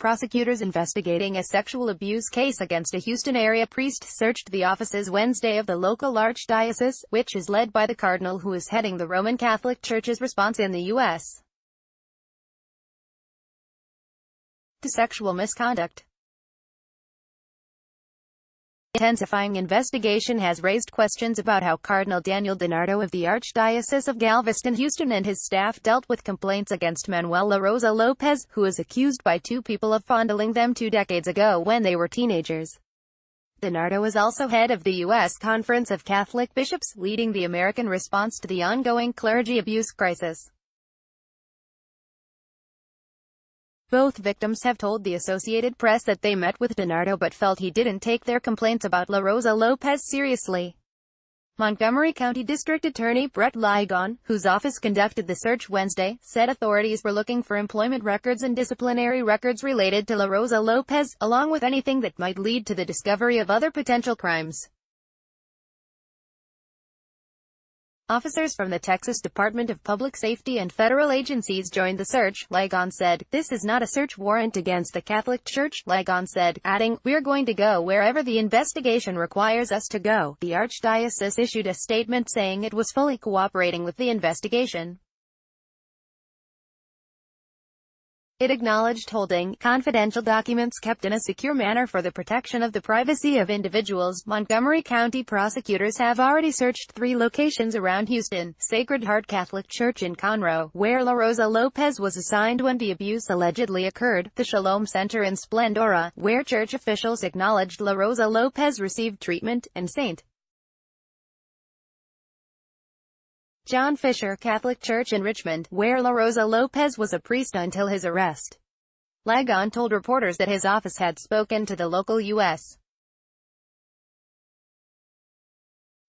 prosecutors investigating a sexual abuse case against a Houston area priest searched the offices Wednesday of the local archdiocese, which is led by the cardinal who is heading the Roman Catholic Church's response in the U.S. to sexual misconduct. Intensifying investigation has raised questions about how Cardinal Daniel DiNardo of the Archdiocese of Galveston-Houston and his staff dealt with complaints against Manuel La Rosa Lopez, who is accused by two people of fondling them 2 decades ago when they were teenagers. DiNardo is also head of the U.S. Conference of Catholic Bishops, leading the American response to the ongoing clergy abuse crisis. Both victims have told the Associated Press that they met with DiNardo but felt he didn't take their complaints about La Rosa Lopez seriously. Montgomery County District Attorney Brett Ligon, whose office conducted the search Wednesday, said authorities were looking for employment records and disciplinary records related to La Rosa Lopez, along with anything that might lead to the discovery of other potential crimes. Officers from the Texas Department of Public Safety and federal agencies joined the search, Ligon said. This is not a search warrant against the Catholic Church, Ligon said, adding, "We're going to go wherever the investigation requires us to go." The Archdiocese issued a statement saying it was fully cooperating with the investigation. It acknowledged holding confidential documents kept in a secure manner for the protection of the privacy of individuals. Montgomery County prosecutors have already searched 3 locations around Houston: Sacred Heart Catholic Church in Conroe, where La Rosa Lopez was assigned when the abuse allegedly occurred; the Shalom Center in Splendora, where church officials acknowledged La Rosa Lopez received treatment; and St. John Fisher Catholic Church in Richmond, where La Rosa Lopez was a priest until his arrest. Ligon told reporters that his office had spoken to the local U.S.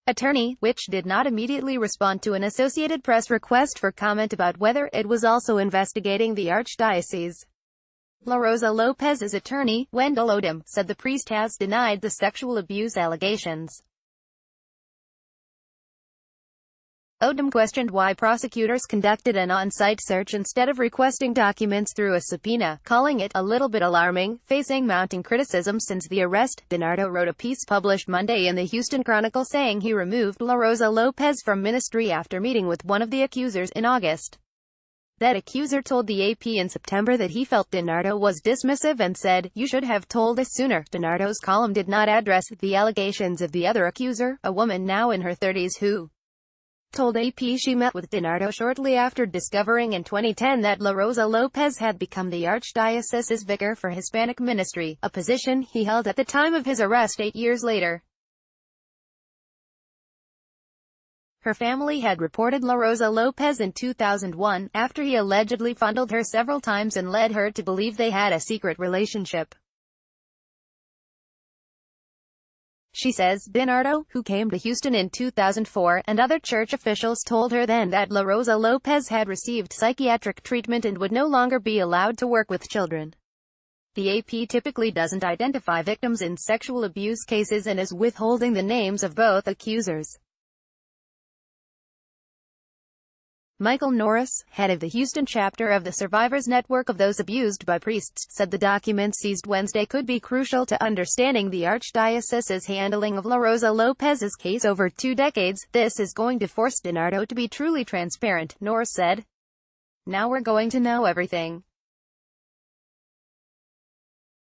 attorney, which did not immediately respond to an Associated Press request for comment about whether it was also investigating the Archdiocese. La Rosa Lopez's attorney, Wendell Odom, said the priest has denied the sexual abuse allegations. Odom questioned why prosecutors conducted an on-site search instead of requesting documents through a subpoena, calling it a little bit alarming. Facing mounting criticism since the arrest, DiNardo wrote a piece published Monday in the Houston Chronicle saying he removed La Rosa Lopez from ministry after meeting with one of the accusers in August. That accuser told the AP in September that he felt DiNardo was dismissive and said, "You should have told us sooner." DiNardo's column did not address the allegations of the other accuser, a woman now in her 30s who told AP she met with DiNardo shortly after discovering in 2010 that La Rosa Lopez had become the Archdiocese's vicar for Hispanic ministry, a position he held at the time of his arrest 8 years later. Her family had reported La Rosa Lopez in 2001, after he allegedly fondled her several times and led her to believe they had a secret relationship. She says, DiNardo, who came to Houston in 2004, and other church officials told her then that La Rosa Lopez had received psychiatric treatment and would no longer be allowed to work with children. The AP typically doesn't identify victims in sexual abuse cases and is withholding the names of both accusers. Michael Norris, head of the Houston chapter of the Survivors Network of Those Abused by Priests, said the documents seized Wednesday could be crucial to understanding the Archdiocese's handling of La Rosa Lopez's case over 2 decades. This is going to force DiNardo to be truly transparent, Norris said. Now we're going to know everything.